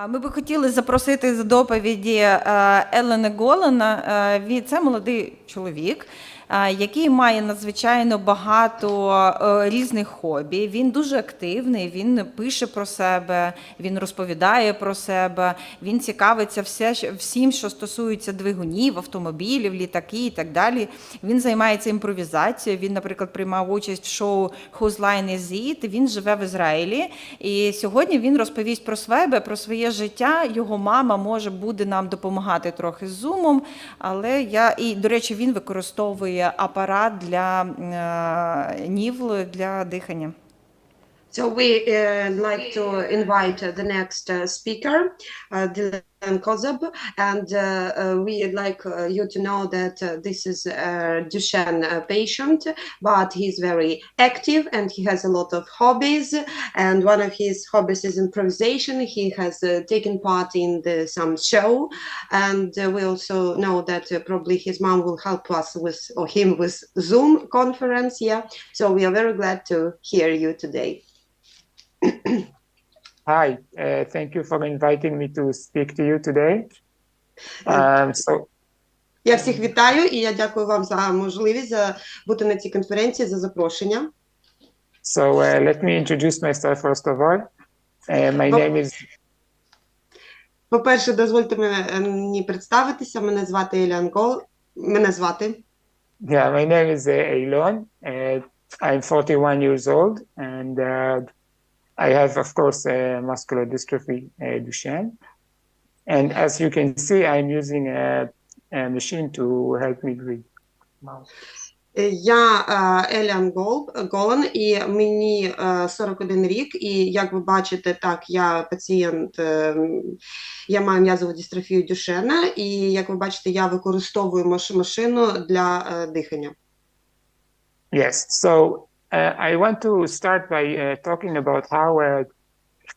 Ми би хотіли запросити за доповіді Елона Голана. Це молодий чоловік, який має надзвичайно багато різних хобі. Він дуже активний, він пише про себе, він розповідає про себе, він цікавиться всім, що стосується двигунів, автомобілів, літаки і так далі. Він займається імпровізацією, він, наприклад, приймав участь в шоу «Whose Line Is It?». Він живе в Ізраїлі, і сьогодні він розповість про себе, про своє життя. Його мама буде нам допомагати трохи з зумом, але до речі, він використовує апарат для нівл, для дихання. So we like to invite the next speaker, Elon Golan, and we'd like you to know that this is a Duchenne patient, but he's very active and he has a lot of hobbies. And one of his hobbies is improvisation. He has taken part in some show, and we also know that probably his mom will help us with Zoom conference. Yeah, so we are very glad to hear you today. Hi, thank you for inviting me to speak to you today. Я всіх вітаю, і я дякую вам за можливість бути на цій конференції, за запрошення. So let me introduce myself first of all. My name is... По-перше, дозвольте мені представитися. Мене звати Елон Голан. Yeah, my name is Elon. I'm 41 years old, and I have, of course, muscular dystrophy, Duchenne. And as you can see, I'm using a machine to help me breathe. Я Елон Голан, і мені 41 рік, і як ви бачите, так, я пацієнт, я маю м'язову дистрофію Дюшена, і як ви бачите, я використовую машину для дихання. Yes, so I want to start by talking about how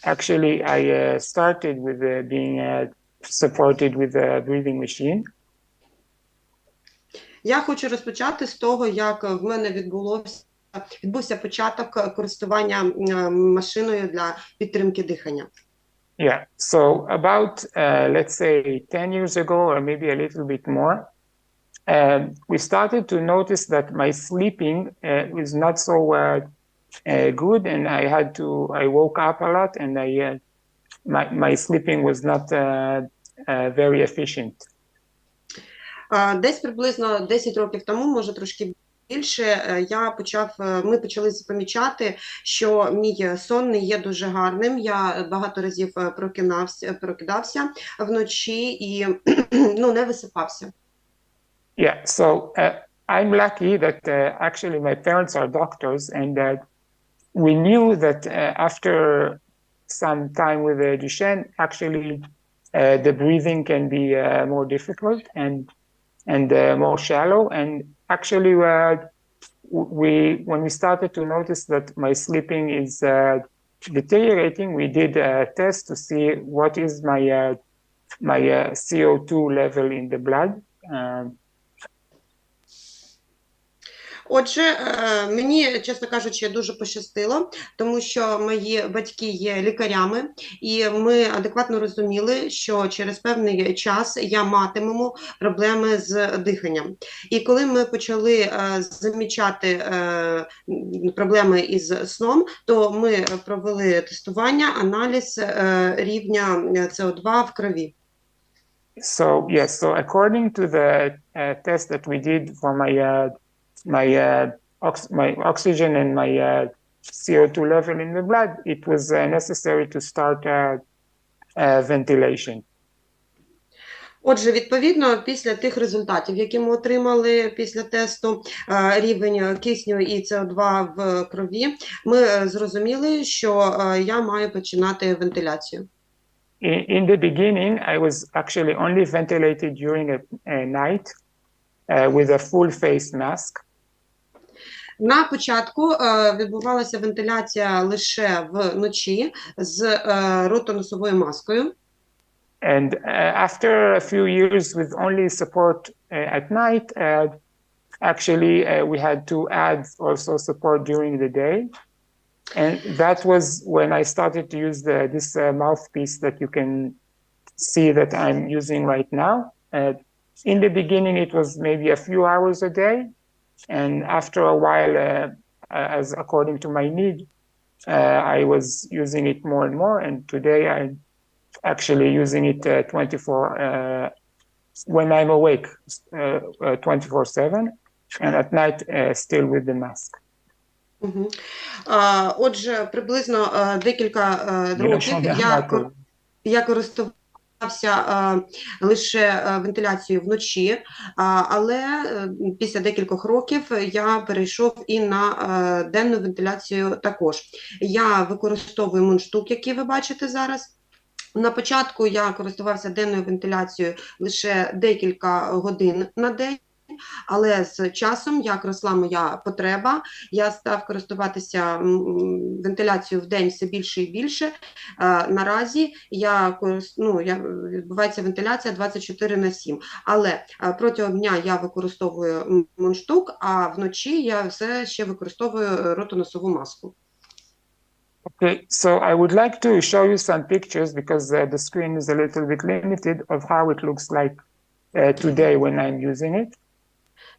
actually I started with being supported with a breathing machine. Я хочу розпочати з того, як в мене відбувся початок користування машиною для підтримки дихання. Yeah, so about, let's say, 10 years ago, or maybe a little bit more, we started to notice that my sleeping was not so good, and I woke up a lot, and my sleeping was not very efficient. Десь приблизно 10 років тому, може трошки більше, ми почали помічати, що мій сон не є дуже гарним. Я багато разів прокидався вночі і не висипався. Yeah, so I'm lucky that actually my parents are doctors, and we knew that after some time with Duchenne, actually the breathing can be more difficult and more shallow. And actually, when we started to notice that my sleeping is deteriorating, we did a test to see what is my CO2 level in the blood. Отже, мені, чесно кажучи, дуже пощастило, тому що мої батьки є лікарями, і ми адекватно розуміли, що через певний час я матиму проблеми з диханням. І коли ми почали замічати проблеми із сном, то ми провели тестування, аналіз рівня СО2 в крові. So, yes, so according to the test that we did for my oxygen and my CO2 level in the blood, it was necessary to start ventilation. Отже, відповідно, після тих результатів, які ми отримали після тесту рівень кисню і СО2 в крові, ми зрозуміли, що я маю починати вентиляцію. In the beginning, I was actually only ventilated during a night with a full face mask. На початку відбувалася вентиляція лише вночі з ротоносовою маскою. And after a few years with only support at night, actually we had to add also support during the day. And that was when I started to use this mouthpiece that you can see that I'm using right now. In the beginning, it was maybe a few hours a day. And after a while, as according to my need, I was using it more and more. And today I'm actually using it when I'm awake, 24/7, and at night still with the mask. Угу. Отже, приблизно декілька років я користувався лише вентиляцією вночі, але після декількох років я перейшов і на денну вентиляцію також. Я використовую мундштук, який ви бачите зараз. На початку я користувався денною вентиляцією лише декілька годин на день, але з часом, як росла моя потреба, я став користуватися вентиляцією в день все більше і більше. Наразі відбувається вентиляція 24/7, але протягом дня я використовую мундштук, а вночі я все ще використовую ротоносову маску. Okay, so I would like to show you some pictures because the screen is a little bit limited of how it looks like today when I'm using it.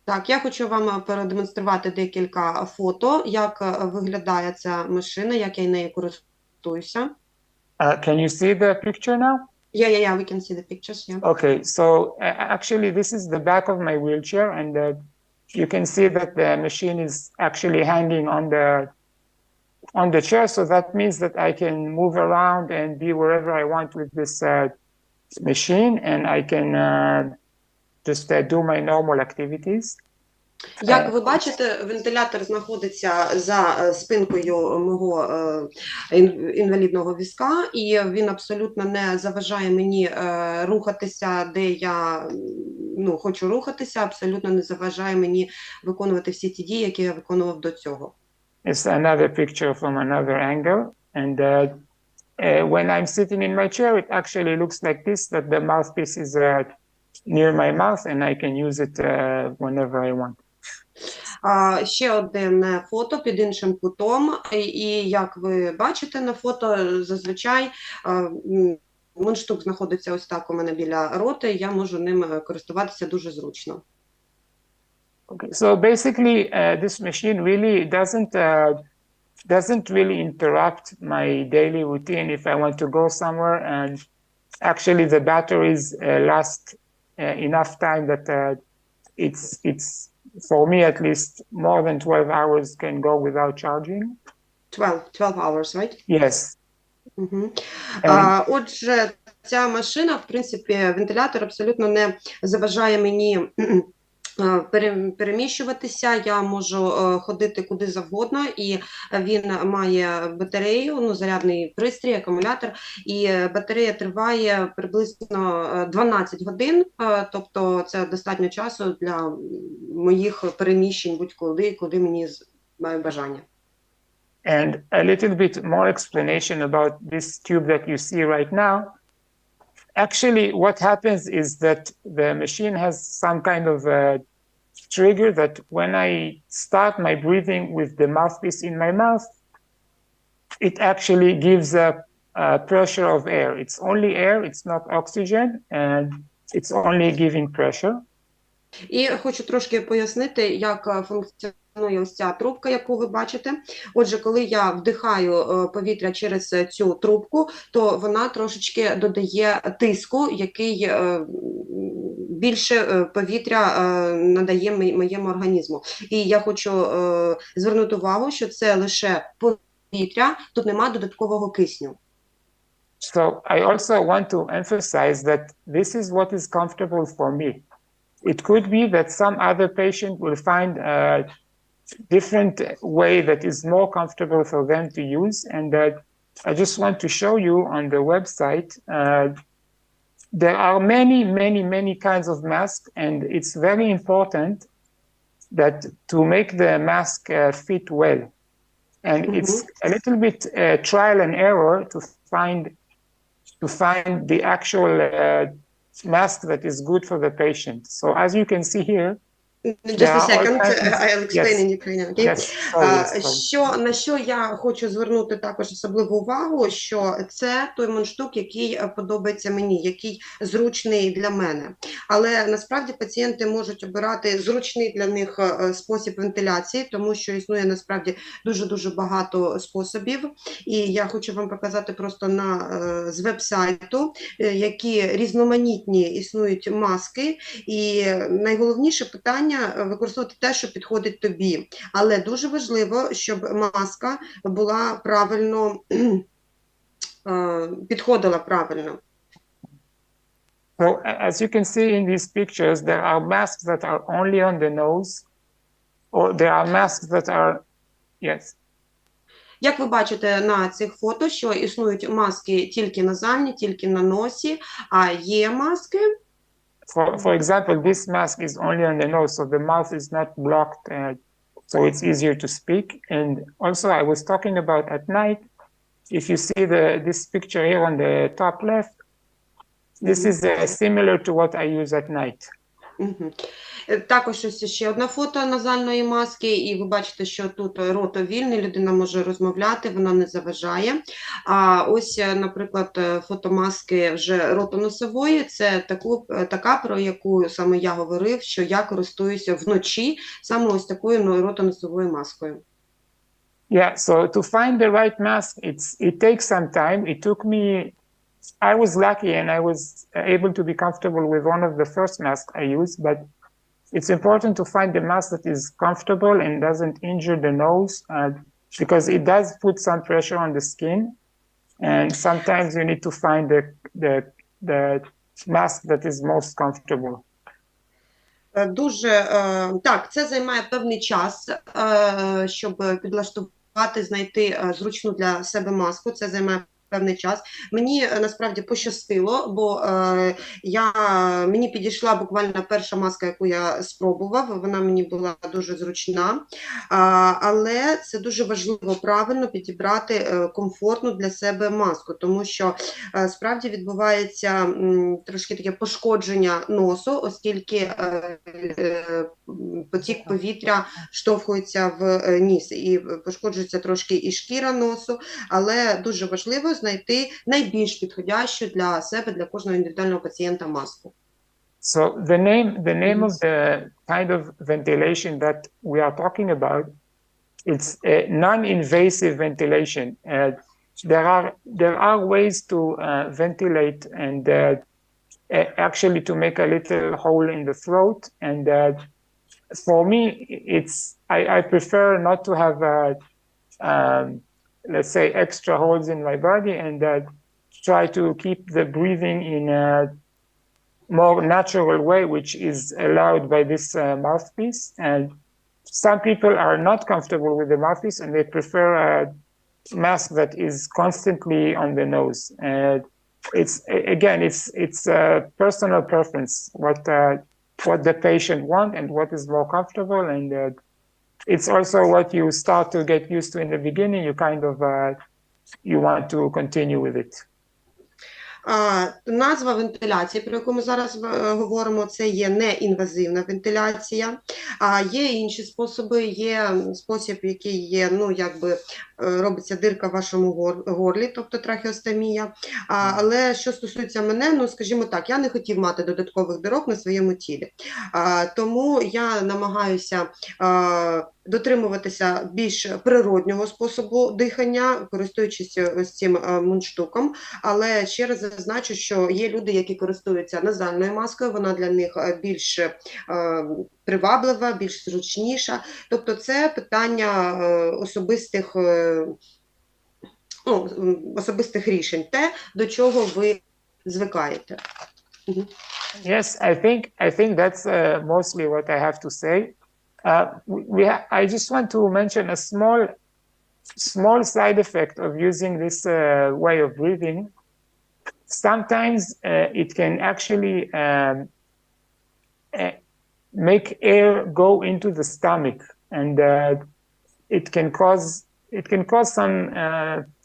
Так, я хочу вам продемонструвати декілька фото, як виглядає ця машина, як я нею користуюся. Can you see the picture now? Yeah, we can see the pictures, yeah. Okay, so actually this is the back of my wheelchair, and you can see that the machine is actually hanging on the chair, so that means that I can move around and be wherever I want with this machine, and I can just do my normal activities. Як ви бачите, вентилятор знаходиться за спинкою мого інвалідного візка, і він абсолютно не заважає мені рухатися, де я хочу рухатися, абсолютно не заважає мені виконувати всі ті дії, які я виконував до цього. It's another picture from another angle, and when I'm sitting in my chair, it actually looks like this, that the mouthpiece is near my mouth, and I can use it whenever I want. Ще одне фото під іншим кутом, і як ви бачите на фото, зазвичай мундштук знаходиться ось так у мене біля рота, і я можу ним користуватися дуже зручно. Okay, so basically, this machine really doesn't really interrupt my daily routine if I want to go somewhere, and actually the batteries last enough time that it's for me at least more than 12 hours can go without charging. 12 hours, right? Yes. Отже, ця машина, в принципі, вентилятор абсолютно не заважає мені переміщуватися, я можу ходити куди завгодно, і він має батарею, зарядний пристрій, акумулятор, і батарея триває приблизно 12 годин, тобто це достатньо часу для моїх переміщень будь-куди, куди мені маю бажання. And a little bit more explanation about this tube that you see right now. Actually, what happens is that the machine has some kind of a trigger that when I start my breathing with the mouthpiece in my mouth, it actually gives a pressure of air. It's only air, it's not oxygen, and it's only giving pressure. І хочу трошки пояснити, як функціонує ось ця трубка, яку ви бачите. Отже, коли я вдихаю повітря через цю трубку, то вона трошечки додає тиску, який більше повітря надає моєму організму. І я хочу звернути увагу, що це лише повітря, тут нема додаткового кисню. So I also want to emphasize that this is what is comfortable for me. It could be that some other patient will find a different way that is more comfortable for them to use, and I just want to show you on the website there are many kinds of masks, and it's very important that to make the mask fit well. And it's a little bit trial and error to find the actual mask that is good for the patient. So as you can see here, Just a are all second, kinds- I'll explain Yes. in Ukrainian. Okay? Yes, sorry. На що я хочу звернути також особливу увагу, що це той мундштук, який подобається мені, який зручний для мене. Але насправді пацієнти можуть обирати зручний для них спосіб вентиляції, тому що існує насправді дуже-дуже багато способів. І я хочу вам показати просто з веб-сайту, які різноманітні існують маски. І найголовніше питання – використовувати те, що підходить тобі. Але дуже важливо, щоб маска була правильно, підходила правильно. So as you can see in these pictures, there are masks that are only on the nose, or there are masks that are, yes. Як ви бачите на цих фото, що існують маски тільки назовні, тільки на носі, а є маски. For example, this mask is only on the nose, so the mouth is not blocked, so it's easier to speak. And also, I was talking about at night. If you see this picture here on the top left, this is similar to what I use at night. Також ось ще одне фото назальної маски, і ви бачите, що тут ротовільний, людина може розмовляти, вона не заважає. А ось, наприклад, фотомаски вже ротоносової, це така, про яку саме я говорив, що я користуюся вночі саме ось такою ротоносовою маскою. Yeah, so to find the right mask, it takes some time. It took me, I was lucky and I was able to be comfortable with one of the first masks I used, but it's important to find the mask that is comfortable and doesn't injure the nose, because it does put some pressure on the skin. And sometimes you need to find the mask that is most comfortable. Так, це займає певний час, щоб підлаштувати, знайти зручну для себе маску. Це займає певний час. Мені насправді пощастило, бо мені підійшла буквально перша маска, яку я спробував, вона мені була дуже зручна, але це дуже важливо правильно підібрати комфортну для себе маску, тому що справді відбувається трошки таке пошкодження носу, оскільки потік повітря штовхується в ніс і пошкоджується трошки і шкіра носу, але дуже важливо знайти найбільш підходящу для себе, для кожного індивідуального пацієнта маску. So the name of the kind of ventilation that we are talking about, it's a non-invasive ventilation. There are ways to ventilate and actually to make a little hole in the throat. And for me, I prefer not to have let's say extra holes in my body, and try to keep the breathing in a more natural way, which is allowed by this mouthpiece. And some people are not comfortable with the mouthpiece and they prefer a mask that is constantly on the nose. And it's a personal preference, what the patient wants and what is more comfortable. And it's also what you start to get used to in the beginning. You kind of you want to continue with it. Назва вентиляції, про яку ми зараз говоримо, це є неінвазивна вентиляція. Є інші способи, є спосіб, який є, робиться дирка в вашому горлі, тобто трахеостомія. Але що стосується мене, скажімо так, я не хотів мати додаткових дирок на своєму тілі. Тому я намагаюся дотримуватися більш природнього способу дихання, користуючись ось цим мундштуком. Але ще раз зазначу, що є люди, які користуються назальною маскою, вона для них більш приваблива, більш зручніша. Тобто це питання особистих рішень, те, до чого ви звикаєте. Yes, I think that's mostly what I have to say. I just want to mention a small side effect of using this way of breathing. Sometimes it can actually make air go into the stomach, and it can cause some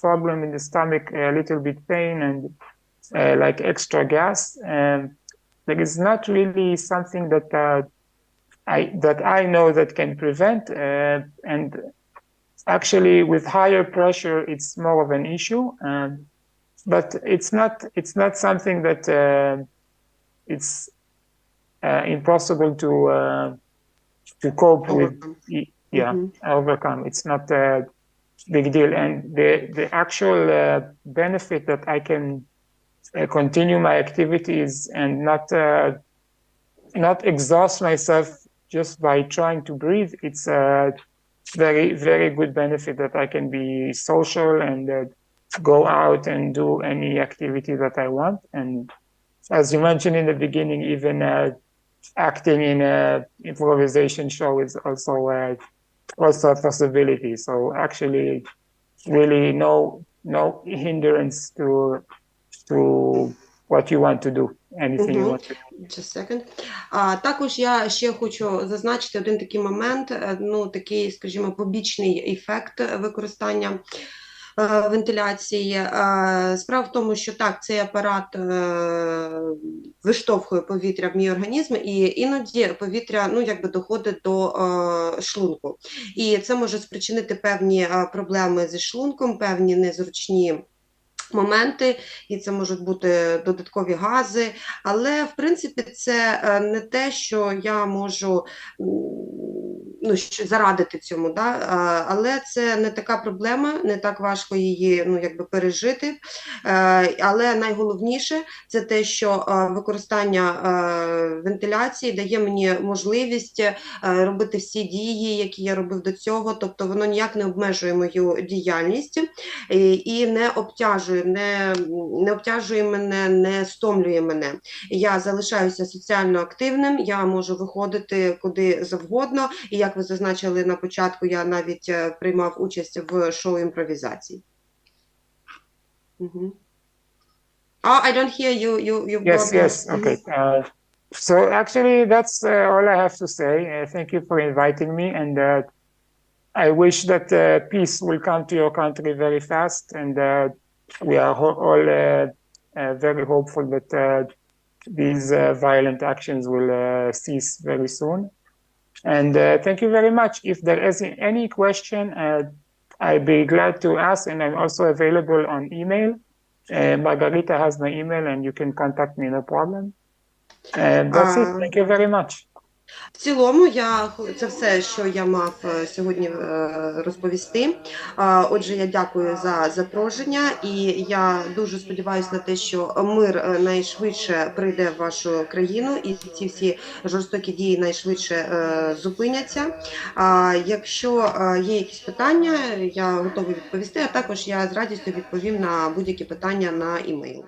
problem in the stomach, a little bit pain and like extra gas. Like it's not really something that I know that can prevent, and actually with higher pressure it's more of an issue, but it's not something that it's impossible to cope with. Yeah, overcome. It's not a big deal, and the actual benefit that I can continue my activities and not exhaust myself just by trying to breathe. It's a very, very good benefit that I can be social and go out and do any activity that I want. And as you mentioned in the beginning, even acting in an improvisation show is also a possibility. So actually, really no hindrance to what you want to do, anything you want to do. Just a second. Також я ще хочу зазначити один такий момент, ну такий, скажімо, побічний ефект використання вентиляції. Справа в тому, що так, цей апарат виштовхує повітря в мій організм, і іноді повітря, ну, якби доходить до шлунку. І це може спричинити певні проблеми зі шлунком, певні незручні моменти, і це можуть бути додаткові гази, але в принципі це не те, що я можу зарадити цьому, да? Але це не така проблема, не так важко її пережити, але найголовніше це те, що використання вентиляції дає мені можливість робити всі дії, які я робив до цього, тобто воно ніяк не обмежує мою діяльність і не обтяжує мене, не стомлює мене. Я залишаюся соціально активним, я можу виходити куди завгодно, і як ви зазначили на початку, я навіть приймав участь в шоу імпровізації. I don't hear you. Yes, okay. So actually, that's all I have to say. Thank you for inviting me, and I wish that peace will come to your country very fast, and we are all very hopeful that these violent actions will cease very soon. And thank you very much. If there is any question, I'd be glad to ask, and I'm also available on email. Margarita has my email, and you can contact me, no problem. And that's it. Thank you very much. В цілому, це все, що я мав сьогодні розповісти. Отже, я дякую за запрошення, і я дуже сподіваюся на те, що мир найшвидше прийде в вашу країну, і ці всі жорстокі дії найшвидше зупиняться. Якщо є якісь питання, я готова відповісти, а також я з радістю відповім на будь-які питання на імейл.